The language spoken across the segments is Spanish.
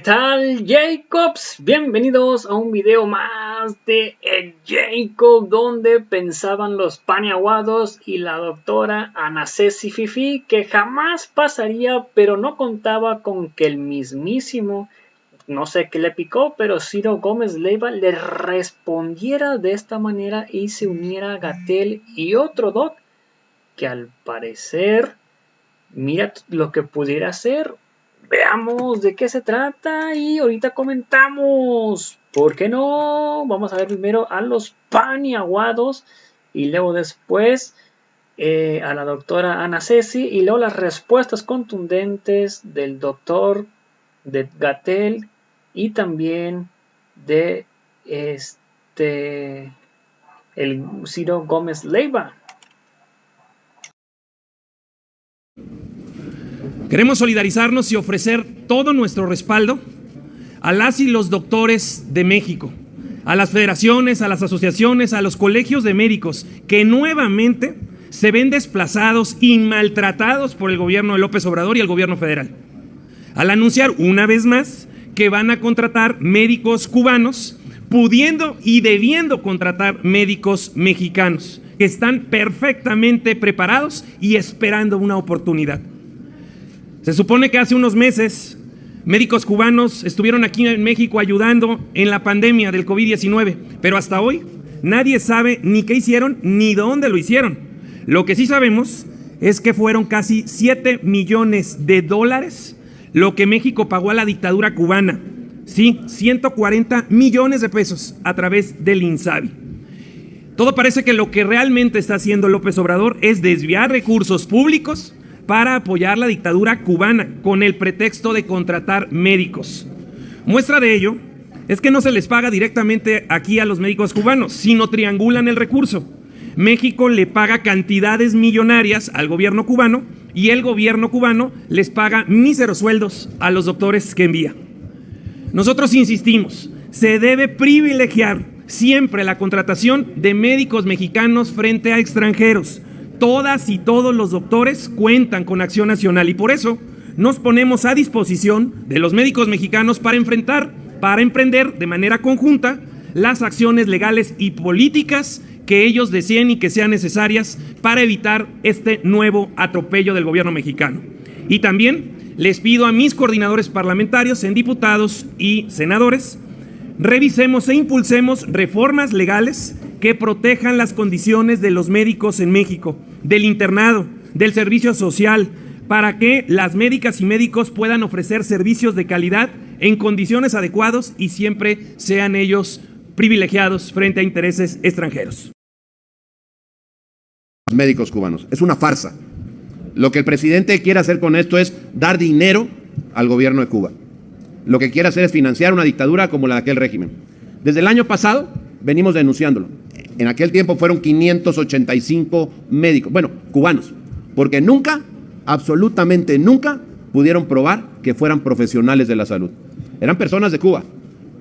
¿Qué tal, Jacobs? Bienvenidos a un video más de El Jacob, donde pensaban los paniaguados y la doctora Anacesi Fifi que jamás pasaría, pero no contaba con que el mismísimo, no sé qué le picó, pero Ciro Gómez Leiva le respondiera de esta manera y se uniera a Gatell y otro doc que al parecer, mira lo que pudiera hacer. Veamos de qué se trata y ahorita comentamos. ¿Por qué no? Vamos a ver primero a los paniaguados y luego después a la doctora Anacesi y luego las respuestas contundentes del doctor de Gatell y también de el Ciro Gómez Leiva. Queremos solidarizarnos y ofrecer todo nuestro respaldo a las y los doctores de México, a las federaciones, a las asociaciones, a los colegios de médicos que nuevamente se ven desplazados y maltratados por el gobierno de López Obrador y el gobierno federal, al anunciar una vez más que van a contratar médicos cubanos, pudiendo y debiendo contratar médicos mexicanos que están perfectamente preparados y esperando una oportunidad. Se supone que hace unos meses médicos cubanos estuvieron aquí en México ayudando en la pandemia del COVID-19, pero hasta hoy nadie sabe ni qué hicieron ni dónde lo hicieron. Lo que sí sabemos es que fueron casi 7 millones de dólares lo que México pagó a la dictadura cubana. Sí, 140 millones de pesos a través del INSABI. Todo parece que lo que realmente está haciendo López Obrador es desviar recursos públicos para apoyar la dictadura cubana con el pretexto de contratar médicos. Muestra de ello es que no se les paga directamente aquí a los médicos cubanos, sino triangulan el recurso. México le paga cantidades millonarias al gobierno cubano y el gobierno cubano les paga míseros sueldos a los doctores que envía. Nosotros insistimos, se debe privilegiar siempre la contratación de médicos mexicanos frente a extranjeros. Todas y todos los doctores cuentan con Acción Nacional y por eso nos ponemos a disposición de los médicos mexicanos para emprender de manera conjunta las acciones legales y políticas que ellos deseen y que sean necesarias para evitar este nuevo atropello del gobierno mexicano. Y también les pido a mis coordinadores parlamentarios en diputados y senadores, revisemos e impulsemos reformas legales que protejan las condiciones de los médicos en México, del internado, del servicio social, para que las médicas y médicos puedan ofrecer servicios de calidad en condiciones adecuadas y siempre sean ellos privilegiados frente a intereses extranjeros. Médicos cubanos, es una farsa. Lo que el presidente quiere hacer con esto es dar dinero al gobierno de Cuba. Lo que quiere hacer es financiar una dictadura como la de aquel régimen. Desde el año pasado venimos denunciándolo. En aquel tiempo fueron 585 médicos, cubanos, porque nunca, absolutamente nunca, pudieron probar que fueran profesionales de la salud. Eran personas de Cuba,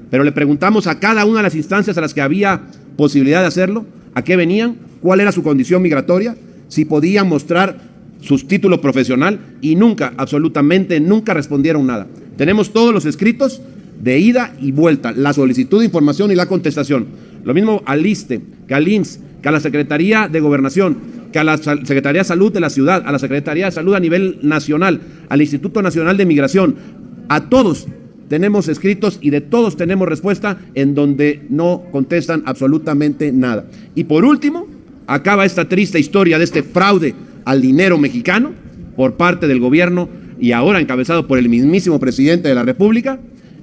pero le preguntamos a cada una de las instancias a las que había posibilidad de hacerlo, a qué venían, cuál era su condición migratoria, si podían mostrar su título profesional y nunca, absolutamente nunca respondieron nada. Tenemos todos los escritos de ida y vuelta, la solicitud de información y la contestación. Lo mismo al ISSSTE, que al IMSS, que a la Secretaría de Gobernación, que a la Secretaría de Salud de la ciudad, a la Secretaría de Salud a nivel nacional, al Instituto Nacional de Migración. A todos tenemos escritos y de todos tenemos respuesta en donde no contestan absolutamente nada. Y por último, acaba esta triste historia de este fraude al dinero mexicano por parte del gobierno y ahora encabezado por el mismísimo presidente de la República,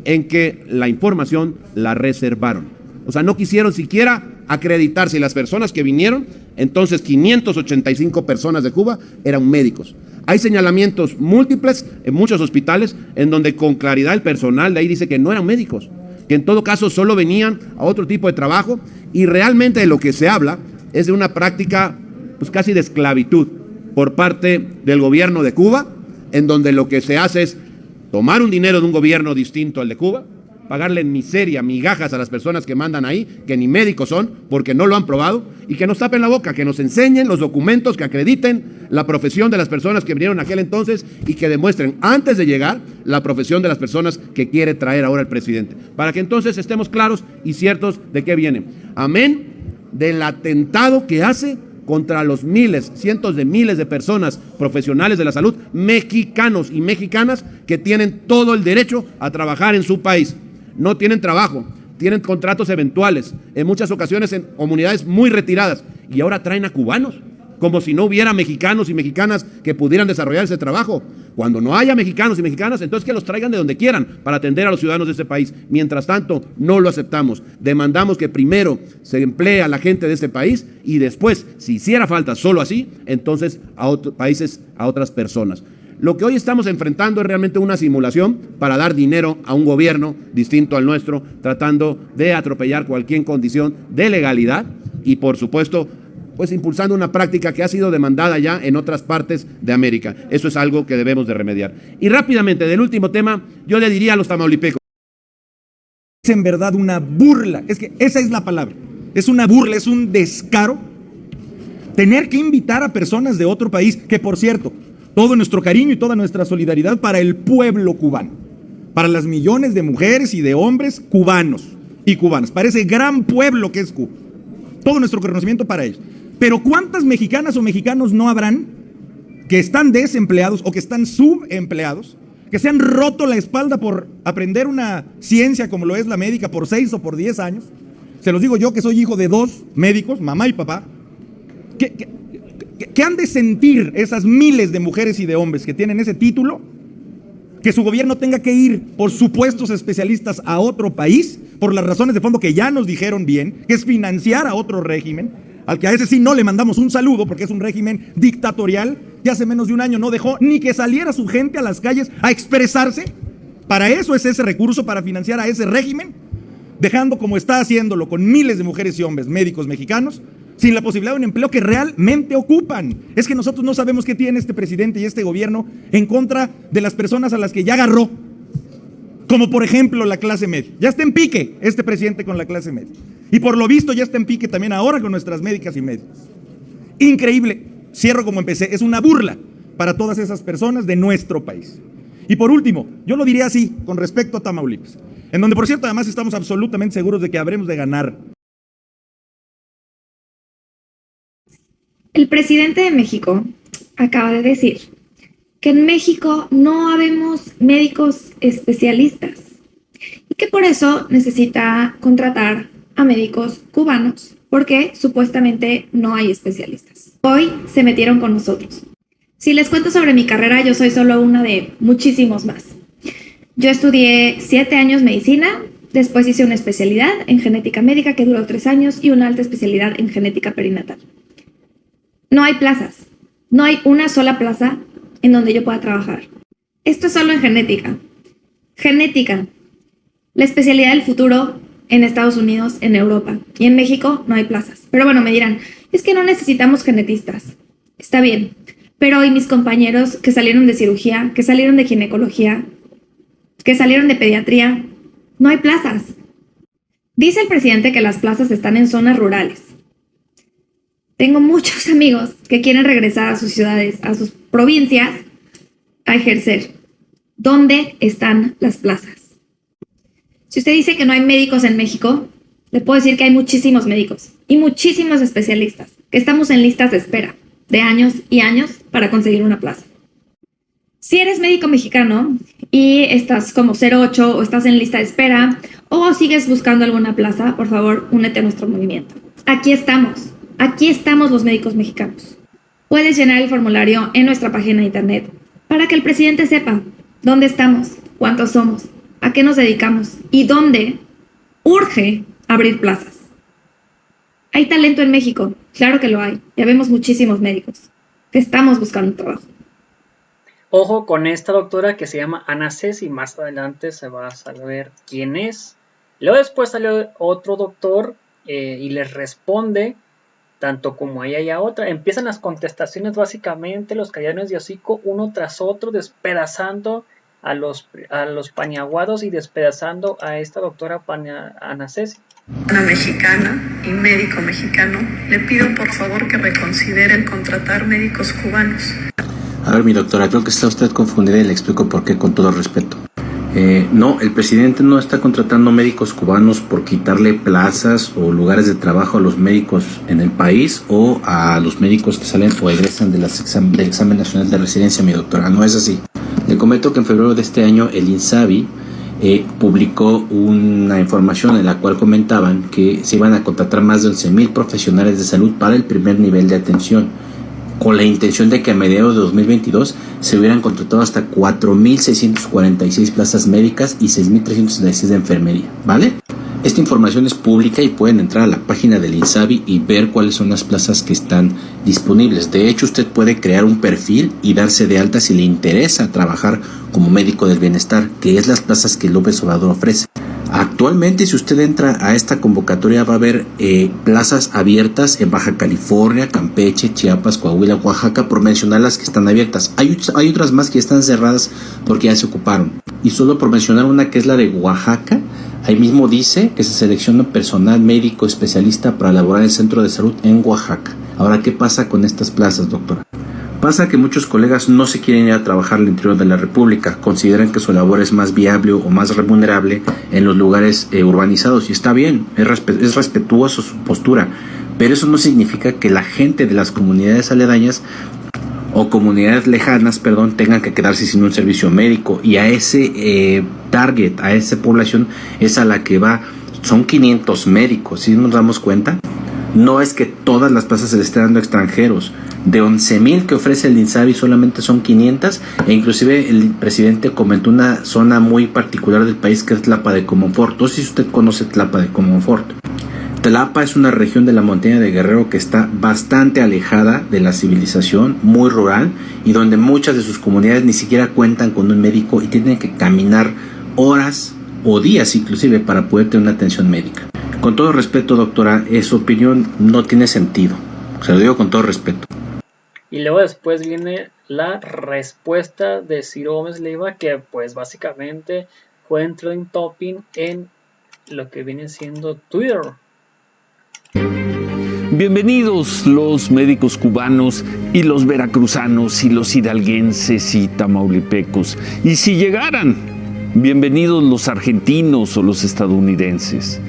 en que la información la reservaron. O sea, no quisieron siquiera acreditar si las personas que vinieron, entonces 585 personas de Cuba, eran médicos. Hay señalamientos múltiples en muchos hospitales en donde con claridad el personal de ahí dice que no eran médicos, que en todo caso solo venían a otro tipo de trabajo y realmente de lo que se habla es de una práctica pues casi de esclavitud por parte del gobierno de Cuba, en donde lo que se hace es tomar un dinero de un gobierno distinto al de Cuba, pagarle miseria, migajas a las personas que mandan ahí, que ni médicos son, porque no lo han probado, y que nos tapen la boca, que nos enseñen los documentos que acrediten la profesión de las personas que vinieron en aquel entonces y que demuestren antes de llegar la profesión de las personas que quiere traer ahora el presidente, para que entonces estemos claros y ciertos de qué viene. Amén del atentado que hace contra los miles, cientos de miles de personas profesionales de la salud, mexicanos y mexicanas que tienen todo el derecho a trabajar en su país. No tienen trabajo, tienen contratos eventuales, en muchas ocasiones en comunidades muy retiradas, y ahora traen a cubanos, como si no hubiera mexicanos y mexicanas que pudieran desarrollar ese trabajo. Cuando no haya mexicanos y mexicanas, entonces que los traigan de donde quieran para atender a los ciudadanos de este país. Mientras tanto, no lo aceptamos. Demandamos que primero se emplee a la gente de este país y después, si hiciera falta solo así, entonces a otros países, a otras personas. Lo que hoy estamos enfrentando es realmente una simulación para dar dinero a un gobierno distinto al nuestro, tratando de atropellar cualquier condición de legalidad y, por supuesto, pues impulsando una práctica que ha sido demandada ya en otras partes de América. Eso es algo que debemos de remediar. Y rápidamente, del último tema, yo le diría a los tamaulipecos. Es en verdad una burla, es que esa es la palabra, es una burla, es un descaro tener que invitar a personas de otro país, que por cierto, todo nuestro cariño y toda nuestra solidaridad para el pueblo cubano, para las millones de mujeres y de hombres cubanos y cubanas, para ese gran pueblo que es Cuba. Todo nuestro reconocimiento para ellos. Pero ¿cuántas mexicanas o mexicanos no habrán que están desempleados o que están subempleados, que se han roto la espalda por aprender una ciencia como lo es la médica por 6 o por 10 años? Se los digo yo, que soy hijo de 2 médicos, mamá y papá. ¿Qué han de sentir esas miles de mujeres y de hombres que tienen ese título? Que su gobierno tenga que ir por supuestos especialistas a otro país, por las razones de fondo que ya nos dijeron bien, que es financiar a otro régimen, al que a ese sí no le mandamos un saludo, porque es un régimen dictatorial, que hace menos de un año no dejó ni que saliera su gente a las calles a expresarse. Para eso es ese recurso, para financiar a ese régimen, dejando como está haciéndolo con miles de mujeres y hombres, médicos mexicanos, sin la posibilidad de un empleo que realmente ocupan. Es que nosotros no sabemos qué tiene este presidente y este gobierno en contra de las personas a las que ya agarró, como por ejemplo la clase media. Ya está en pique este presidente con la clase media. Y por lo visto ya está en pique también ahora con nuestras médicas y médicos. Increíble. Cierro como empecé. Es una burla para todas esas personas de nuestro país. Y por último, yo lo diría así con respecto a Tamaulipas, en donde por cierto además estamos absolutamente seguros de que habremos de ganar. El presidente de México acaba de decir que en México no habemos médicos especialistas y que por eso necesita contratar a médicos cubanos porque supuestamente no hay especialistas. Hoy se metieron con nosotros. Si les cuento sobre mi carrera, yo soy solo una de muchísimos más. Yo estudié 7 años medicina, después hice una especialidad en genética médica que duró 3 años y una alta especialidad en genética perinatal. No hay plazas, no hay una sola plaza en donde yo pueda trabajar. Esto es solo en genética. Genética, la especialidad del futuro en Estados Unidos, en Europa y en México no hay plazas. Pero bueno, me dirán, es que no necesitamos genetistas. Está bien, pero ¿y mis compañeros que salieron de cirugía, que salieron de ginecología, que salieron de pediatría? No hay plazas. Dice el presidente que las plazas están en zonas rurales. Tengo muchos amigos que quieren regresar a sus ciudades, a sus provincias, a ejercer. ¿Dónde están las plazas? Si usted dice que no hay médicos en México, le puedo decir que hay muchísimos médicos y muchísimos especialistas, que estamos en listas de espera de años y años para conseguir una plaza. Si eres médico mexicano y estás como 08 o estás en lista de espera o sigues buscando alguna plaza, por favor, únete a nuestro movimiento. Aquí estamos los médicos mexicanos. Puedes llenar el formulario en nuestra página de internet para que el presidente sepa dónde estamos, cuántos somos, a qué nos dedicamos y dónde urge abrir plazas. ¿Hay talento en México? Claro que lo hay. Ya vemos muchísimos médicos que estamos buscando trabajo. Ojo con esta doctora que se llama Ana Ceci, más adelante se va a saber quién es. Luego después salió otro doctor y les responde, tanto como a ella y a otra. Empiezan las contestaciones básicamente, los calladones de hocico, uno tras otro, despedazando a los paniaguados y despedazando a esta doctora Ana Ceci. Una mexicana y médico mexicano, le pido por favor que reconsidere el contratar médicos cubanos. A ver, mi doctora, creo que está usted confundida y le explico por qué con todo respeto. No, el presidente no está contratando médicos cubanos por quitarle plazas o lugares de trabajo a los médicos en el país o a los médicos que salen o egresan del examen nacional de residencia, mi doctora. No es así. Le comento que en febrero de este año el INSABI publicó una información en la cual comentaban que se iban a contratar más de 11,000 profesionales de salud para el primer nivel de atención, con la intención de que a mediados de 2022 se hubieran contratado hasta 4,646 plazas médicas y 6,366 de enfermería, ¿vale? Esta información es pública y pueden entrar a la página del INSABI y ver cuáles son las plazas que están disponibles. De hecho, usted puede crear un perfil y darse de alta si le interesa trabajar como médico del bienestar, que es las plazas que López Obrador ofrece. Actualmente, si usted entra a esta convocatoria, va a haber plazas abiertas en Baja California, Campeche, Chiapas, Coahuila, Oaxaca, por mencionar las que están abiertas. Hay otras más que están cerradas porque ya se ocuparon. Y solo por mencionar una, que es la de Oaxaca, ahí mismo dice que se selecciona personal médico especialista para laborar en el centro de salud en Oaxaca. Ahora, ¿qué pasa con estas plazas, doctora? Pasa que muchos colegas no se quieren ir a trabajar al interior de la República, consideran que su labor es más viable o más remunerable en los lugares urbanizados, y está bien, es respetuoso su postura, pero eso no significa que la gente de las comunidades aledañas o comunidades lejanas, tengan que quedarse sin un servicio médico, y a ese target, a esa población es a la que va. Son 500 médicos, ¿sí nos damos cuenta? No es que todas las plazas se le estén dando a extranjeros. De 11,000 que ofrece el INSABI solamente son 500, e inclusive el presidente comentó una zona muy particular del país que es Tlapa de Comonfort. No sé si usted conoce Tlapa de Comonfort. Tlapa es una región de la montaña de Guerrero que está bastante alejada de la civilización, muy rural, y donde muchas de sus comunidades ni siquiera cuentan con un médico y tienen que caminar horas o días inclusive para poder tener una atención médica. Con todo respeto, doctora, su opinión no tiene sentido. Se lo digo con todo respeto. Y luego después viene la respuesta de Ciro Gómez Leiva, que pues básicamente fue en trending topic en lo que viene siendo Twitter. Bienvenidos los médicos cubanos y los veracruzanos y los hidalguenses y tamaulipecos. Y si llegaran, bienvenidos los argentinos o los estadounidenses.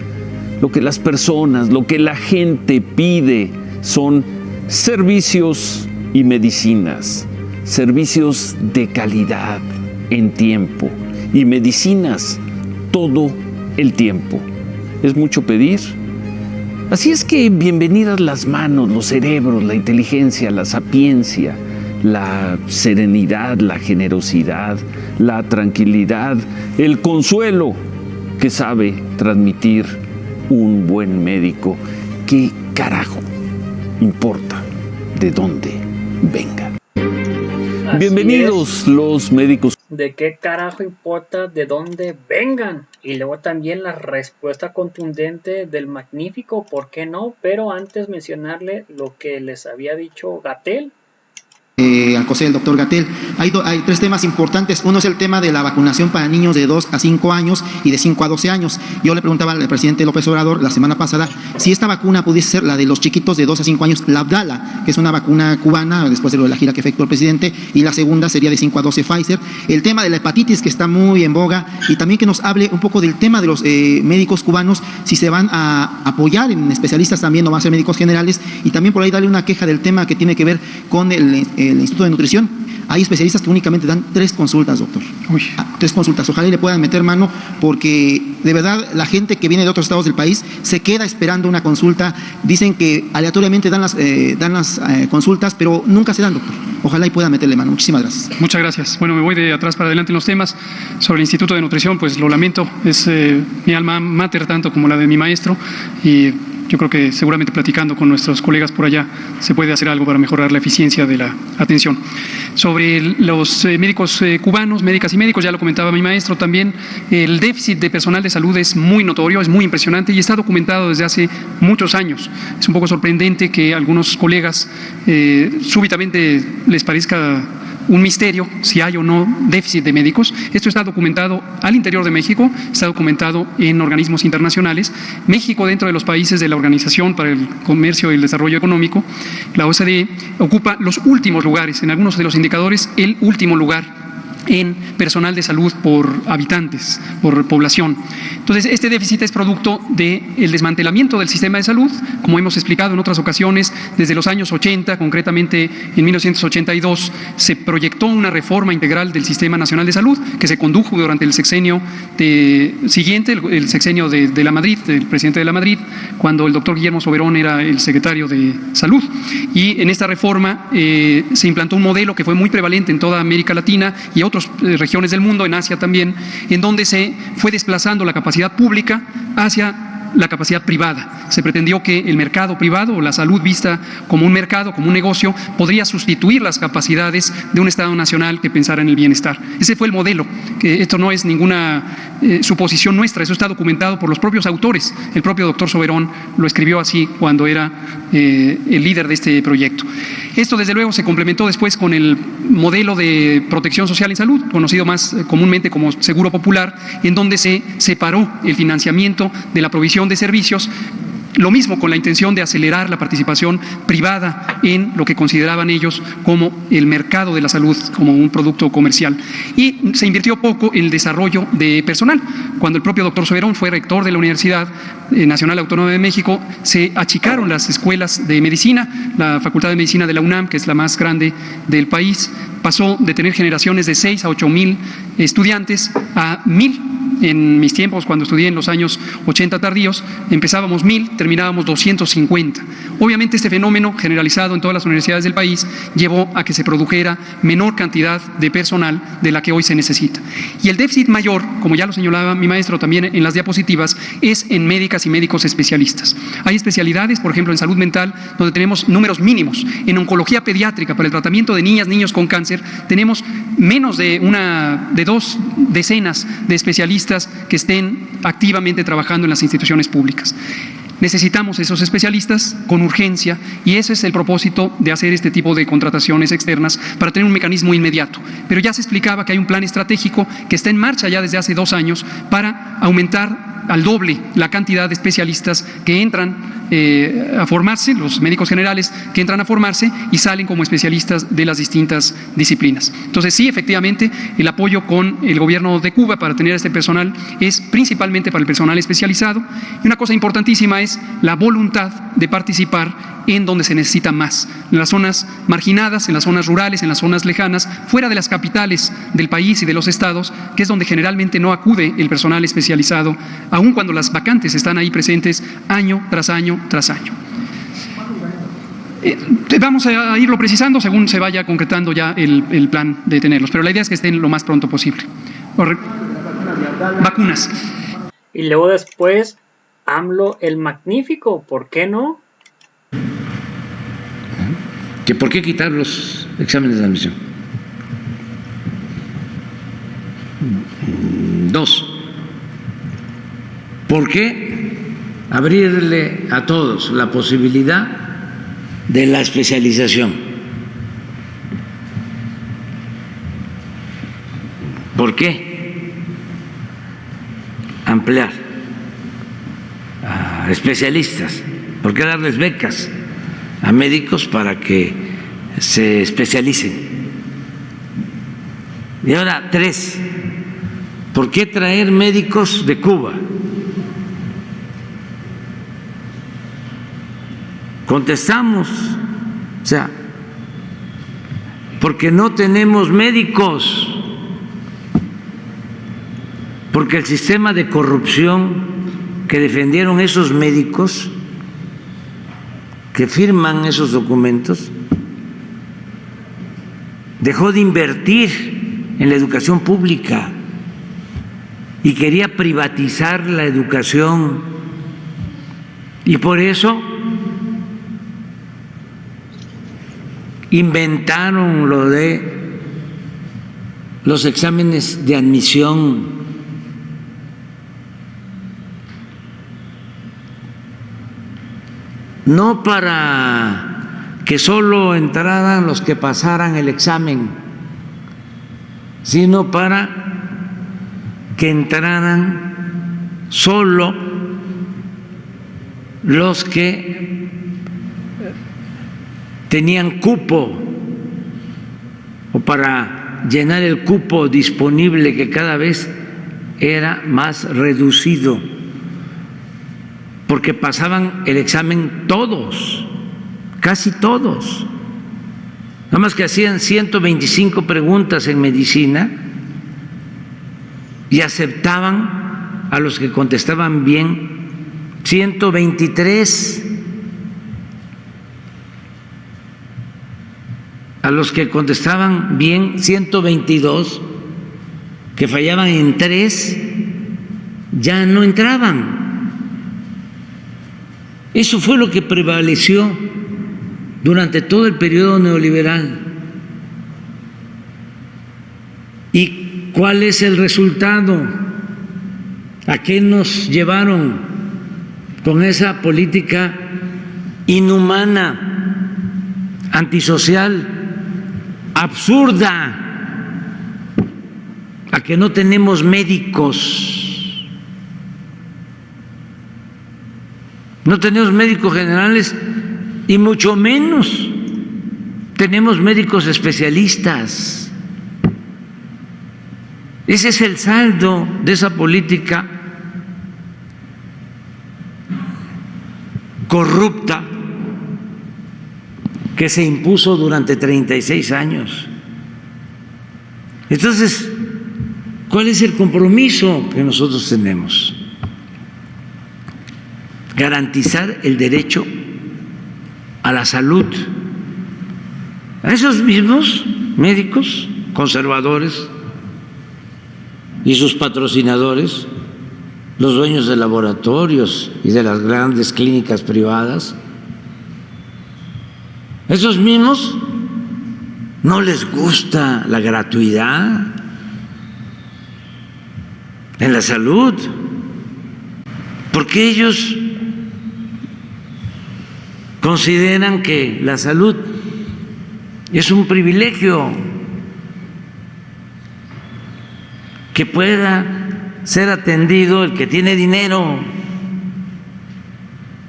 Lo que las personas, lo que la gente pide son servicios y medicinas, servicios de calidad en tiempo y medicinas todo el tiempo. ¿Es mucho pedir? Así es que bienvenidas las manos, los cerebros, la inteligencia, la sapiencia, la serenidad, la generosidad, la tranquilidad, el consuelo que sabe transmitir un buen médico. ¿Qué carajo importa de dónde venga? Así Bienvenidos es. Los médicos. ¿De qué carajo importa de dónde vengan? Y luego también la respuesta contundente del magnífico, ¿por qué no? Pero antes mencionarle lo que les había dicho Gatell. Alcocer, el doctor Gatell. Hay tres temas importantes. Uno es el tema de la vacunación para niños de 2 a 5 años y de 5 a 12 años. Yo le preguntaba al presidente López Obrador la semana pasada si esta vacuna pudiese ser la de los chiquitos de 2 a 5 años, la Abdala, que es una vacuna cubana, después de lo de la gira que efectuó el presidente, y la segunda sería de 5 a 12 Pfizer. El tema de la hepatitis, que está muy en boga, y también que nos hable un poco del tema de los médicos cubanos, si se van a apoyar en especialistas también, no van a ser médicos generales, y también por ahí darle una queja del tema que tiene que ver con el Instituto de Nutrición. Hay especialistas que únicamente dan 3 consultas, doctor. 3 consultas. Ojalá y le puedan meter mano, porque de verdad la gente que viene de otros estados del país se queda esperando una consulta. Dicen que aleatoriamente dan las consultas, pero nunca se dan, doctor. Ojalá y puedan meterle mano. Muchísimas gracias. Muchas gracias. Bueno, me voy de atrás para adelante en los temas. Sobre el Instituto de Nutrición, pues lo lamento. Es mi alma mater tanto como la de mi maestro, y yo creo que seguramente platicando con nuestros colegas por allá se puede hacer algo para mejorar la eficiencia de la atención. Sobre los médicos cubanos, médicas y médicos, ya lo comentaba mi maestro también, el déficit de personal de salud es muy notorio, es muy impresionante y está documentado desde hace muchos años. Es un poco sorprendente que algunos colegas súbitamente les parezca un misterio si hay o no déficit de médicos. Esto está documentado al interior de México, está documentado en organismos internacionales. México, dentro de los países de la Organización para el Comercio y el Desarrollo Económico, la OCDE, ocupa los últimos lugares, en algunos de los indicadores, el último lugar en personal de salud por habitantes, por población. Entonces, este déficit es producto del desmantelamiento del sistema de salud, como hemos explicado en otras ocasiones, desde los años 80, concretamente en 1982, se proyectó una reforma integral del Sistema Nacional de Salud, que se condujo durante el sexenio siguiente, el sexenio de la Madrid, del presidente de la Madrid, cuando el doctor Guillermo Soberón era el secretario de Salud. Y en esta reforma se implantó un modelo que fue muy prevalente en toda América Latina y otras regiones del mundo, en Asia también, en donde se fue desplazando la capacidad pública hacia la capacidad privada. Se pretendió que el mercado privado, o la salud vista como un mercado, como un negocio, podría sustituir las capacidades de un Estado nacional que pensara en el bienestar. Ese fue el modelo, que esto no es ninguna suposición nuestra, eso está documentado por los propios autores. El propio doctor Soberón lo escribió así cuando era el líder de este proyecto. Esto, desde luego, se complementó después con el modelo de protección social en salud, conocido más comúnmente como Seguro Popular, en donde se separó el financiamiento de la provisión de servicios. Lo mismo con la intención de acelerar la participación privada en lo que consideraban ellos como el mercado de la salud, como un producto comercial. Y se invirtió poco en el desarrollo de personal. Cuando el propio doctor Soberón fue rector de la Universidad Nacional Autónoma de México, se achicaron las escuelas de medicina. La Facultad de Medicina de la UNAM, que es la más grande del país, pasó de tener generaciones de 6 a 8 mil estudiantes a 1000. En mis tiempos, cuando estudié en los años 80 tardíos, empezábamos 1000, terminábamos 250. Obviamente este fenómeno, generalizado en todas las universidades del país, llevó a que se produjera menor cantidad de personal de la que hoy se necesita. Y el déficit mayor, como ya lo señalaba mi maestro también en las diapositivas, es en médicas y médicos especialistas. Hay especialidades, por ejemplo, en salud mental, donde tenemos números mínimos. En oncología pediátrica, para el tratamiento de niñas, niños con cáncer, tenemos menos de 2 decenas de especialistas que estén activamente trabajando en las instituciones públicas. Necesitamos esos especialistas con urgencia y ese es el propósito de hacer este tipo de contrataciones externas para tener un mecanismo inmediato. Pero ya se explicaba que hay un plan estratégico que está en marcha ya desde hace 2 años para aumentar al doble la cantidad de especialistas que entran a formarse, los médicos generales que entran a formarse y salen como especialistas de las distintas disciplinas. Entonces sí, efectivamente, el apoyo con el gobierno de Cuba para tener este personal es principalmente para el personal especializado. Y una cosa importantísima es la voluntad de participar en donde se necesita más, en las zonas marginadas, en las zonas rurales, en las zonas lejanas, fuera de las capitales del país y de los estados, que es donde generalmente no acude el personal especializado, aun cuando las vacantes están ahí presentes año tras año tras año. Vamos a irlo precisando según se vaya concretando ya el plan de tenerlos, pero la idea es que estén lo más pronto posible. Vacunas. Y luego después, AMLO el Magnífico, ¿por qué no? ¿Que por qué quitar los exámenes de admisión? 2. ¿Por qué abrirle a todos la posibilidad de la especialización? ¿Por qué ampliar a especialistas? ¿Por qué darles becas a médicos para que se especialicen? Y ahora 3, ¿por qué traer médicos de Cuba? Contestamos, o sea, porque no tenemos médicos, porque el sistema de corrupción que defendieron esos médicos que firman esos documentos dejó de invertir en la educación pública y quería privatizar la educación, y por eso inventaron lo de los exámenes de admisión. No para que solo entraran los que pasaran el examen, sino para que entraran solo los que tenían cupo, o para llenar el cupo disponible, que cada vez era más reducido, porque pasaban el examen todos, casi todos. Nada más que hacían 125 preguntas en medicina y aceptaban a los que contestaban bien 123. A los que contestaban bien 122, que fallaban en 3, ya no entraban. Eso fue lo que prevaleció durante todo el periodo neoliberal. ¿Y cuál es el resultado? ¿A qué nos llevaron con esa política inhumana, antisocial, absurda? A que no tenemos médicos, no tenemos médicos generales y mucho menos tenemos médicos especialistas. Ese es el saldo de esa política corrupta que se impuso durante 36 años. Entonces, ¿cuál es el compromiso que nosotros tenemos? Garantizar el derecho a la salud. A esos mismos médicos conservadores y sus patrocinadores, los dueños de laboratorios y de las grandes clínicas privadas, esos mismos no les gusta la gratuidad en la salud, porque ellos consideran que la salud es un privilegio, que pueda ser atendido el que tiene dinero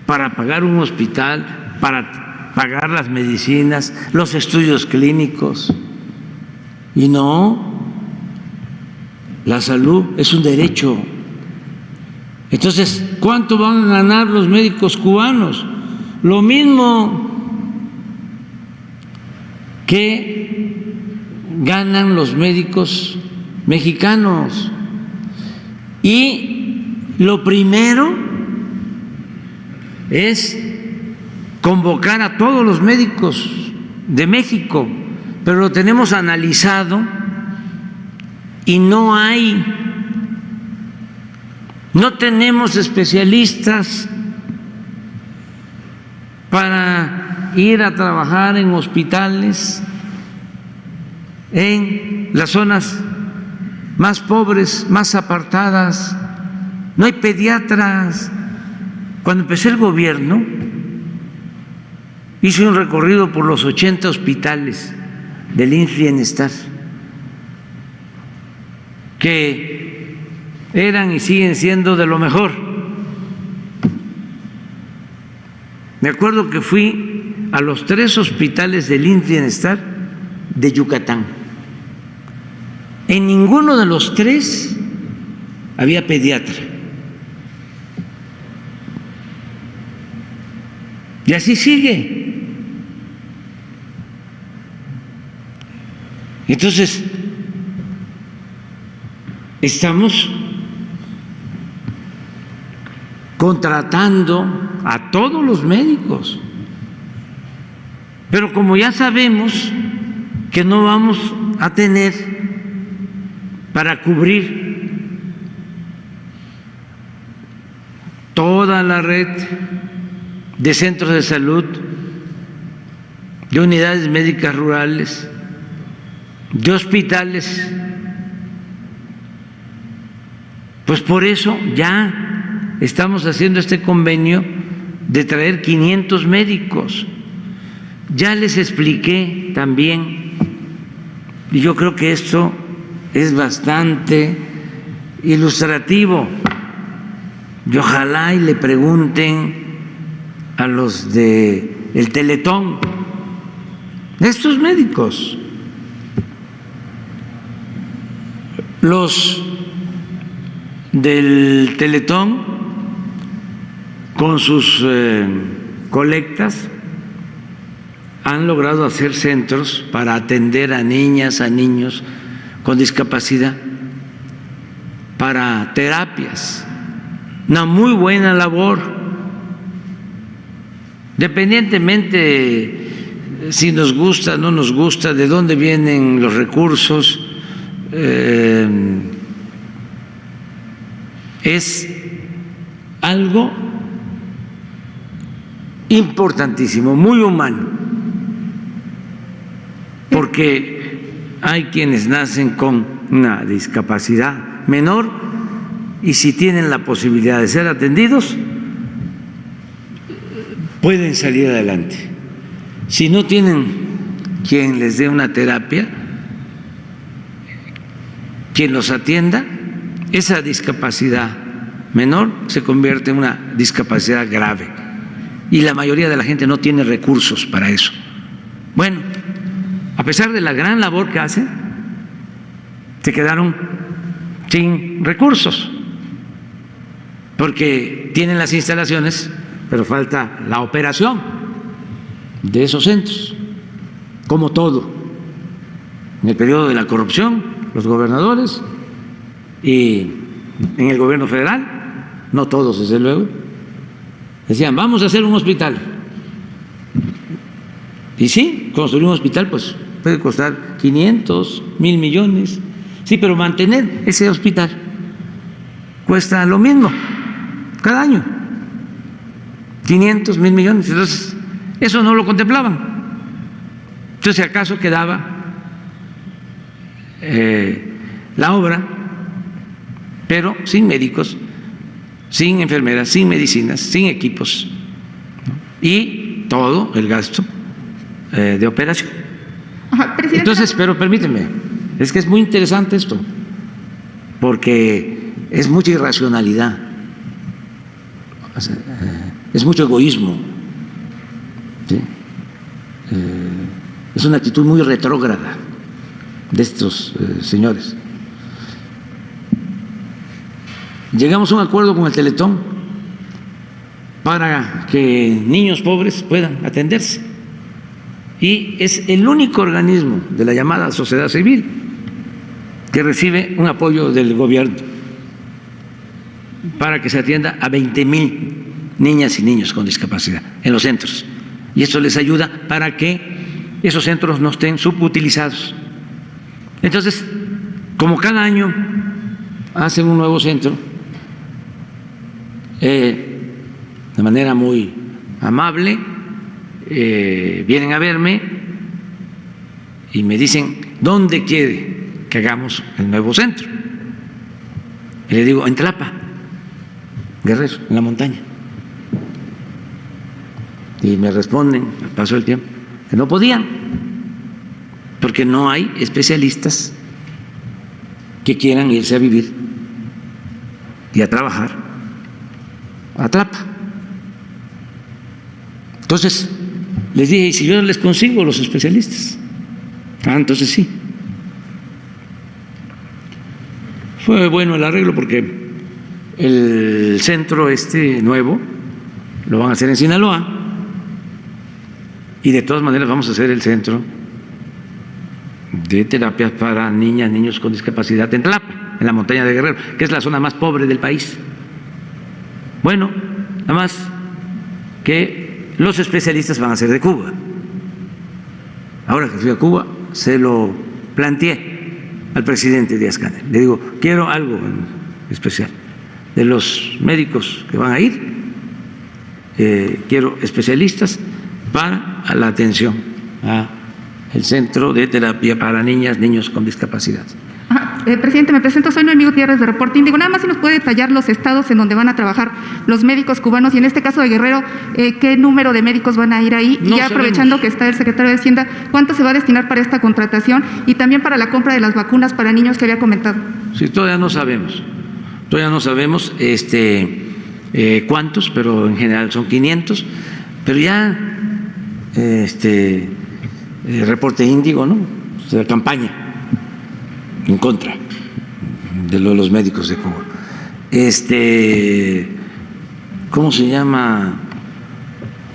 para pagar un hospital, para pagar las medicinas, los estudios clínicos. Y no, la salud es un derecho. Entonces, ¿cuánto van a ganar los médicos cubanos? Lo mismo que ganan los médicos mexicanos. Y lo primero es convocar a todos los médicos de México, pero lo tenemos analizado y no tenemos especialistas para ir a trabajar en hospitales en las zonas más pobres, más apartadas. No hay pediatras. Cuando empecé el gobierno, hice un recorrido por los 80 hospitales del IMSS Bienestar, que eran y siguen siendo de lo mejor. Me acuerdo que fui a los 3 hospitales del IMSS Bienestar de Yucatán. En ninguno de los 3 había pediatra. Y así sigue. Entonces, estamos contratando a todos los médicos, pero como ya sabemos que no vamos a tener para cubrir toda la red de centros de salud, de unidades médicas rurales, de hospitales, pues por eso ya estamos haciendo este convenio de traer 500 médicos. Ya les expliqué también, y yo creo que esto es bastante ilustrativo. Y ojalá y le pregunten a los de el Teletón, estos médicos, los del Teletón con sus colectas han logrado hacer centros para atender a niñas, a niños con discapacidad, para terapias, una muy buena labor, independientemente si nos gusta o no nos gusta, de dónde vienen los recursos, es algo importantísimo, muy humano, porque hay quienes nacen con una discapacidad menor y si tienen la posibilidad de ser atendidos, pueden salir adelante. Si no tienen quien les dé una terapia, quien los atienda, esa discapacidad menor se convierte en una discapacidad grave y la mayoría de la gente no tiene recursos para eso. Bueno, a pesar de la gran labor que hacen, se quedaron sin recursos porque tienen las instalaciones, pero falta la operación de esos centros, como todo. En el periodo de la corrupción, los gobernadores y en el gobierno federal, no todos desde luego, decían vamos a hacer un hospital. Y sí, construir un hospital pues puede costar 500, 1,000 millones, sí, pero mantener ese hospital cuesta lo mismo cada año, 500, 1,000 millones. Entonces, eso no lo contemplaban. Entonces, si acaso quedaba la obra, pero sin médicos, sin enfermeras, sin medicinas, sin equipos, ¿no? Y todo el gasto de operación. Ajá, entonces, pero permíteme, es que es muy interesante esto, porque es mucha irracionalidad, o sea, es mucho egoísmo, ¿sí? Es una actitud muy retrógrada de estos señores. Llegamos a un acuerdo con el Teletón para que niños pobres puedan atenderse y es el único organismo de la llamada sociedad civil que recibe un apoyo del gobierno para que se atienda a 20,000 niñas y niños con discapacidad en los centros, y esto les ayuda para que esos centros no estén subutilizados. Entonces, como cada año hacen un nuevo centro, de manera muy amable, vienen a verme y me dicen ¿dónde quiere que hagamos el nuevo centro? Y le digo en Tlapa, Guerrero, en la montaña. Y me responden al paso del tiempo que no podían, porque no hay especialistas que quieran irse a vivir y a trabajar a Tlapa. Entonces les dije, ¿y si yo les consigo los especialistas? Ah, entonces sí. Fue bueno el arreglo porque el centro nuevo lo van a hacer en Sinaloa y de todas maneras vamos a hacer el centro de terapias para niñas, niños con discapacidad en Tlapa, en la montaña de Guerrero, que es la zona más pobre del país. Bueno, nada más que los especialistas van a ser de Cuba. Ahora que fui a Cuba, se lo planteé al presidente Díaz-Canel. Le digo, quiero algo en especial. De los médicos que van a ir, quiero especialistas para la atención al centro de terapia para niñas, niños con discapacidad. Presidente, me presento, soy Noemí Gutiérrez de Reporte Índigo. Nada más si nos puede detallar los estados en donde van a trabajar los médicos cubanos y en este caso de Guerrero, ¿qué número de médicos van a ir ahí? No y ya aprovechando que está el secretario de Hacienda, ¿cuánto se va a destinar para esta contratación y también para la compra de las vacunas para niños que había comentado? Sí, todavía no sabemos. Todavía no sabemos cuántos, pero en general son 500. Pero ya Reporte Índigo, ¿no? O sea, campaña en contra de los médicos de Cuba. ¿Cómo se llama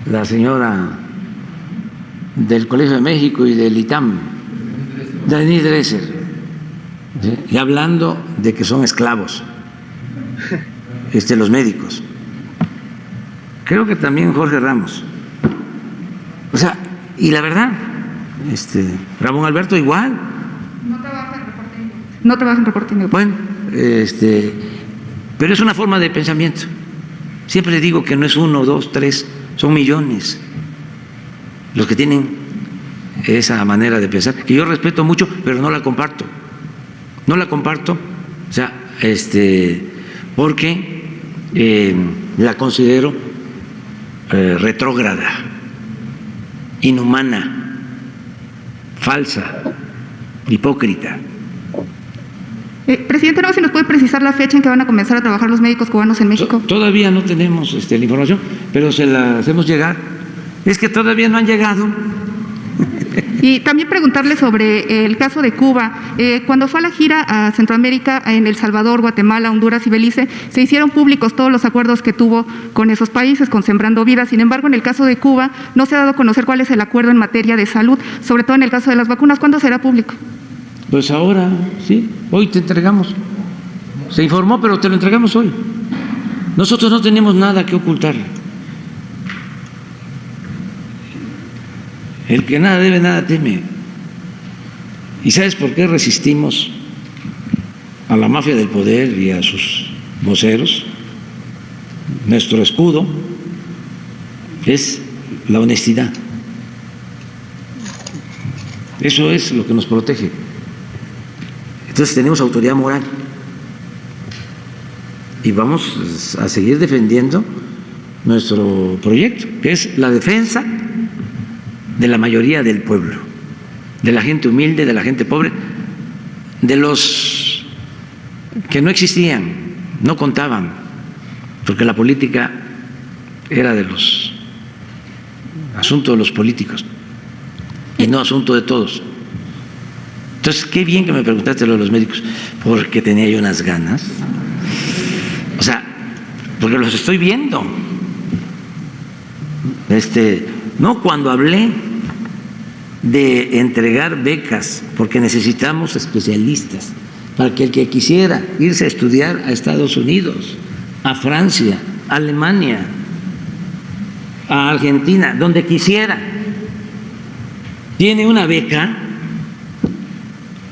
la señora del Colegio de México y del ITAM? Denise Dresser, ¿sí? Y hablando de que son esclavos los médicos. Creo que también Jorge Ramos. O sea, y la verdad, Ramón Alberto igual. No trabaja en Reporte Índigo. No trabaja en Reporte Índigo. Bueno, pero es una forma de pensamiento. Siempre digo que no es 1, 2, 3, son millones los que tienen esa manera de pensar, que yo respeto mucho, pero no la comparto. No la comparto, o sea, porque la considero retrógrada, inhumana, falsa, hipócrita. Presidente, no sé si nos puede precisar la fecha en que van a comenzar a trabajar los médicos cubanos en México. Todavía no tenemos la información, pero se la hacemos llegar. Es que todavía no han llegado. Y también preguntarle sobre el caso de Cuba. Cuando fue a la gira a Centroamérica, en El Salvador, Guatemala, Honduras y Belice, se hicieron públicos todos los acuerdos que tuvo con esos países, con Sembrando Vida. Sin embargo, en el caso de Cuba, no se ha dado a conocer cuál es el acuerdo en materia de salud, sobre todo en el caso de las vacunas. ¿Cuándo será público? Pues ahora, sí, hoy te entregamos. Se informó, pero te lo entregamos hoy. Nosotros no tenemos nada que ocultar. El que nada debe, nada teme. ¿Y sabes por qué resistimos a la mafia del poder y a sus voceros? Nuestro escudo es la honestidad. Eso es lo que nos protege. Entonces tenemos autoridad moral y vamos a seguir defendiendo nuestro proyecto, que es la defensa de la mayoría del pueblo, de la gente humilde, de la gente pobre, de los que no existían, no contaban, porque la política era de los asuntos de los políticos y no asunto de todos. Entonces, qué bien que me preguntaste lo de los médicos, porque tenía yo unas ganas. O sea, porque los estoy viendo. No, cuando hablé de entregar becas, porque necesitamos especialistas, para que el que quisiera irse a estudiar a Estados Unidos, a Francia, a Alemania, a Argentina, donde quisiera, tiene una beca.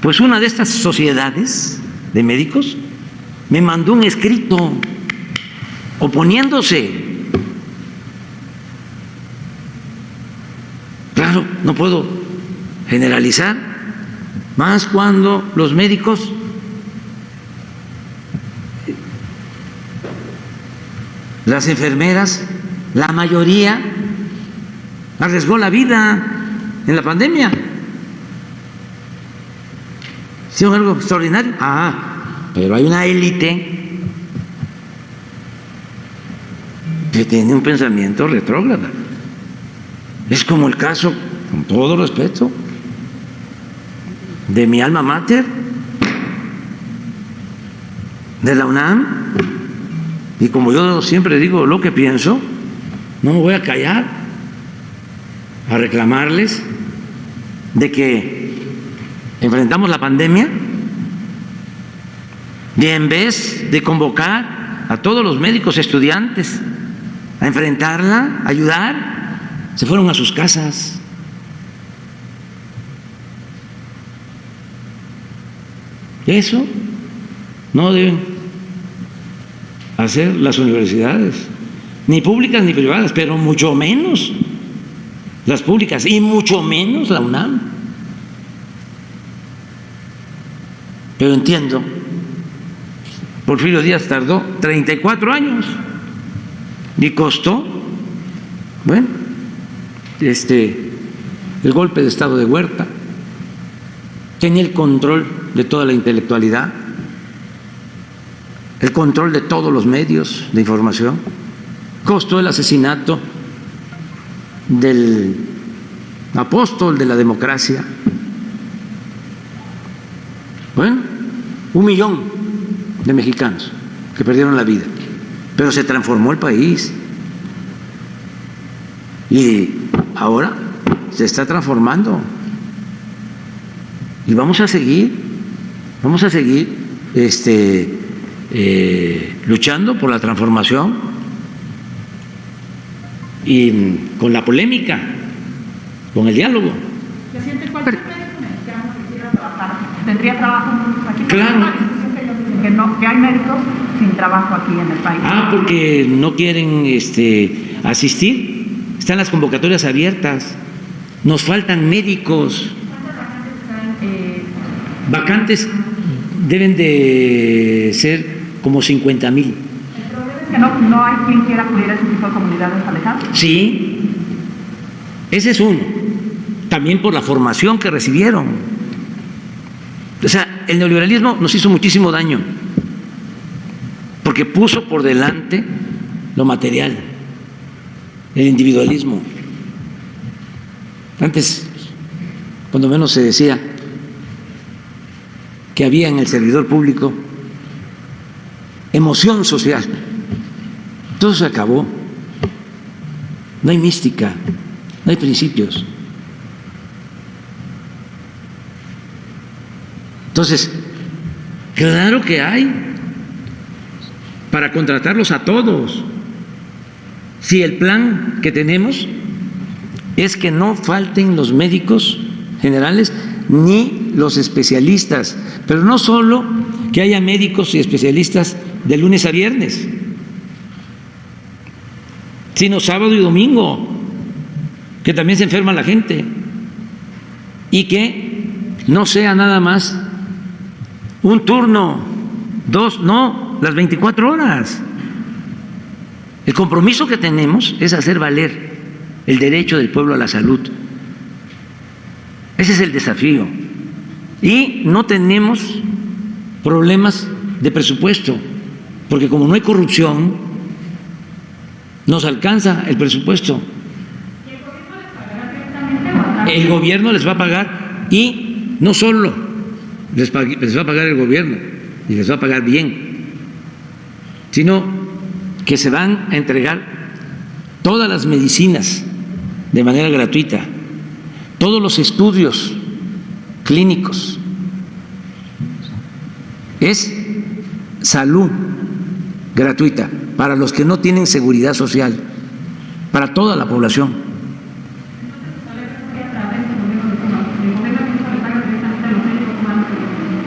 Pues una de estas sociedades de médicos me mandó un escrito oponiéndose. Claro, no puedo generalizar, más cuando los médicos las enfermeras, la mayoría arriesgó la vida en la pandemia. ¿Hicieron algo extraordinario? Pero hay una élite que tiene un pensamiento retrógrado. Es como el caso, con todo respeto, de mi alma mater, de la UNAM, y como yo siempre digo lo que pienso, no me voy a callar a reclamarles de que enfrentamos la pandemia y en vez de convocar a todos los médicos estudiantes a enfrentarla, a ayudar, se fueron a sus casas. Eso no deben hacer las universidades, ni públicas ni privadas, pero mucho menos las públicas y mucho menos la UNAM. Pero entiendo, Porfirio Díaz tardó 34 años y costó, bueno, el golpe de estado de Huerta, tenía el control de toda la intelectualidad, el control de todos los medios de información, costó el asesinato del apóstol de la democracia. Bueno, 1 millón de mexicanos que perdieron la vida, pero se transformó el país y ahora se está transformando y vamos a seguir luchando por la transformación y con la polémica, con el diálogo. ¿Tendría trabajo aquí? Claro. Que hay médicos sin trabajo aquí en el país. Porque no quieren asistir. Están las convocatorias abiertas. Nos faltan médicos. Vacantes deben de ser como 50,000. ¿El problema es que no hay quien quiera acudir a ese tipo de comunidades alejadas? Sí, ese es uno. También por la formación que recibieron. O sea, el neoliberalismo nos hizo muchísimo daño porque puso por delante lo material, el individualismo. Antes, cuando menos se decía que había en el servidor público emoción social. Todo se acabó. No hay mística, no hay principios. Entonces, claro que hay para contratarlos a todos. Si el plan que tenemos es que no falten los médicos generales ni los especialistas, pero no solo que haya médicos y especialistas de lunes a viernes, sino sábado y domingo, que también se enferma la gente, y que no sea nada más un turno, 2, no, las 24 horas. El compromiso que tenemos es hacer valer el derecho del pueblo a la salud. Ese es el desafío. Y no tenemos problemas de presupuesto, porque como no hay corrupción, nos alcanza el presupuesto. El gobierno les va a pagar, y no solo les va a pagar el gobierno, y les va a pagar bien, sino que se van a entregar todas las medicinas de manera gratuita, todos los estudios clínicos. Es salud gratuita para los que no tienen seguridad social, para toda la población.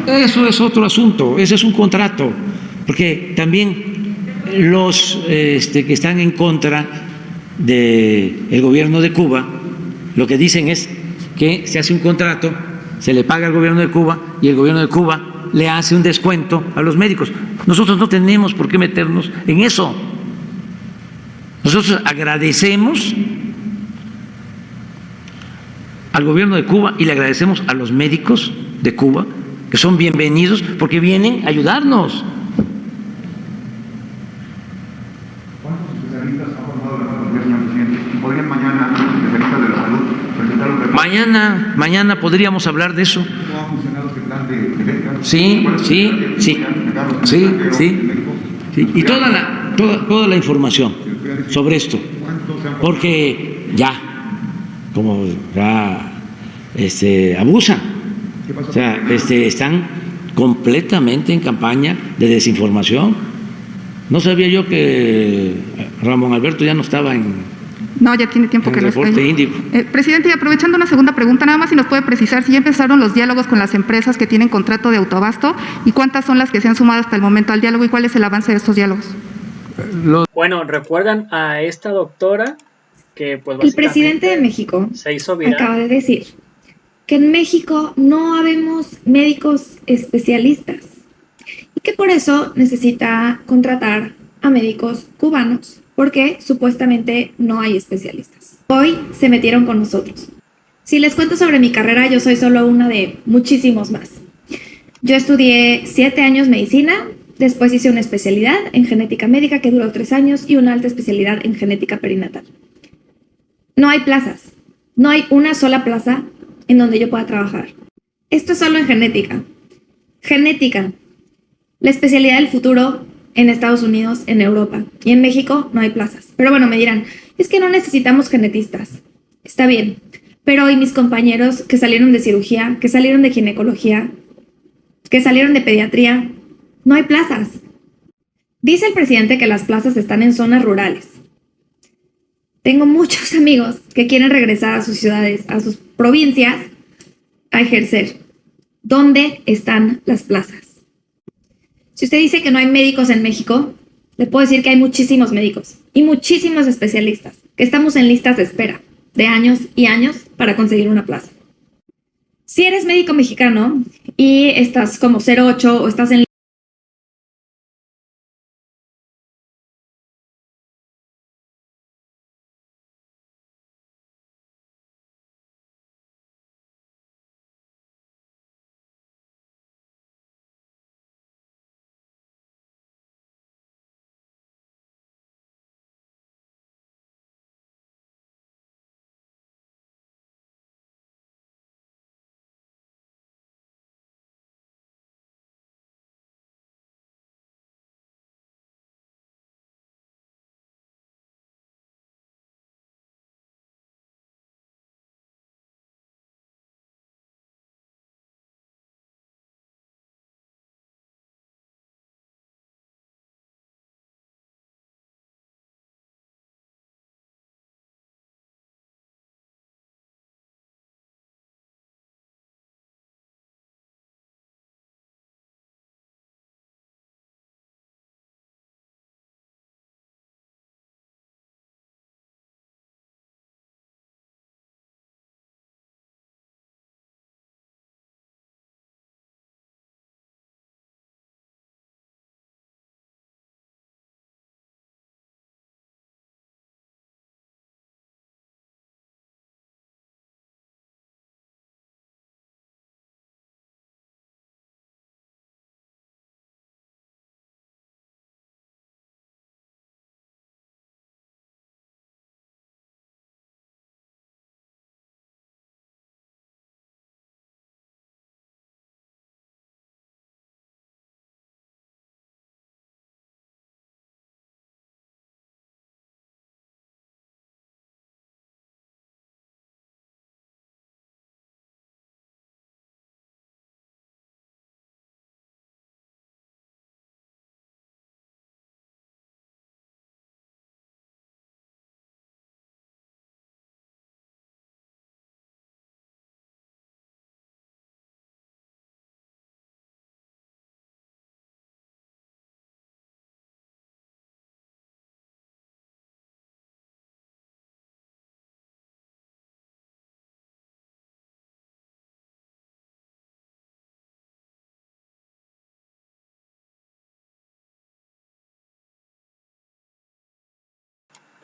Eso es otro asunto, ese es un contrato, porque también los que están en contra del gobierno de Cuba, lo que dicen es que se hace un contrato, se le paga al gobierno de Cuba y el gobierno de Cuba le hace un descuento a los médicos. Nosotros no tenemos por qué meternos en eso. Nosotros agradecemos al gobierno de Cuba y le agradecemos a los médicos de Cuba, que son bienvenidos porque vienen a ayudarnos. ¿Cuántos especialistas ha formado la Facultad, señor presidente? ¿Y podrían mañana los especialistas de la salud presentar un reporte? Mañana podríamos hablar de eso. ¿Cómo ha funcionado este plan de becas? Sí. Y toda la información sobre esto. Porque ya, como ya abusan. O sea, están completamente en campaña de desinformación. No sabía yo que Ramón Alberto ya no estaba en... No, ya tiene tiempo que no está ahí. Presidente, y aprovechando una segunda pregunta, nada más si nos puede precisar si ya empezaron los diálogos con las empresas que tienen contrato de autoabasto y cuántas son las que se han sumado hasta el momento al diálogo y cuál es el avance de estos diálogos. Bueno, ¿recuerdan a esta doctora que pues el presidente de México se hizo viral? Acaba de decir que en México no habemos médicos especialistas y que por eso necesita contratar a médicos cubanos porque supuestamente no hay especialistas. Hoy se metieron con nosotros. Si les cuento sobre mi carrera, yo soy solo una de muchísimos más. Yo estudié 7 años medicina, después hice una especialidad en genética médica que duró 3 años y una alta especialidad en genética perinatal. No hay plazas, no hay una sola plaza en donde yo pueda trabajar. Esto es solo en genética. Genética, la especialidad del futuro en Estados Unidos, en Europa y en México no hay plazas. Pero bueno, me dirán, es que no necesitamos genetistas. Está bien, pero hoy mis compañeros que salieron de cirugía, que salieron de ginecología, que salieron de pediatría, no hay plazas. Dice el presidente que las plazas están en zonas rurales. Tengo muchos amigos que quieren regresar a sus ciudades, a sus provincias, a ejercer. ¿Dónde están las plazas? Si usted dice que no hay médicos en México, le puedo decir que hay muchísimos médicos y muchísimos especialistas, que estamos en listas de espera de años y años para conseguir una plaza. Si eres médico mexicano y estás como 08 o estás en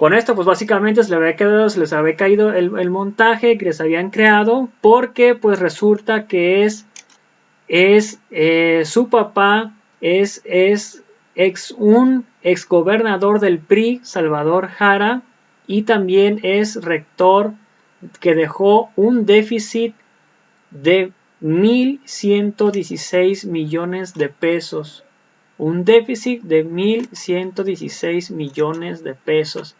Con esto, pues básicamente se les había caído el montaje que les habían creado, porque pues resulta que su papá es un ex gobernador del PRI, Salvador Jara, y también es rector que dejó un déficit de 1.116 millones de pesos. Un déficit de 1.116 millones de pesos.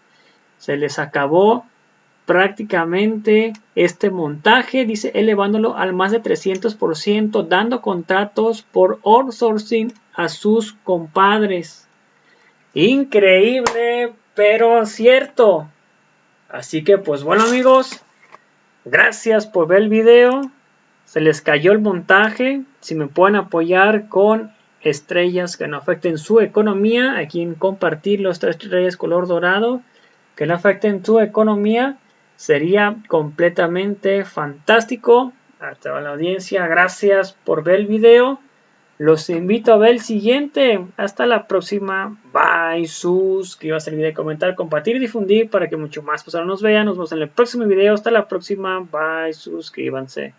Se les acabó prácticamente este montaje, dice, elevándolo al más de 300%, dando contratos por outsourcing a sus compadres. Increíble, pero cierto. Así que pues bueno, amigos, gracias por ver el video. Se les cayó el montaje. Si me pueden apoyar con estrellas que no afecten su economía, aquí en compartir los 3 estrellas color dorado que no afecten tu economía, sería completamente fantástico. Hasta la audiencia, gracias por ver el video. Los invito a ver el siguiente. Hasta la próxima. Bye. Suscríbase al video, comentar, compartir y difundir para que mucho más personas nos vean. Nos vemos en el próximo video. Hasta la próxima. Bye. Suscríbanse.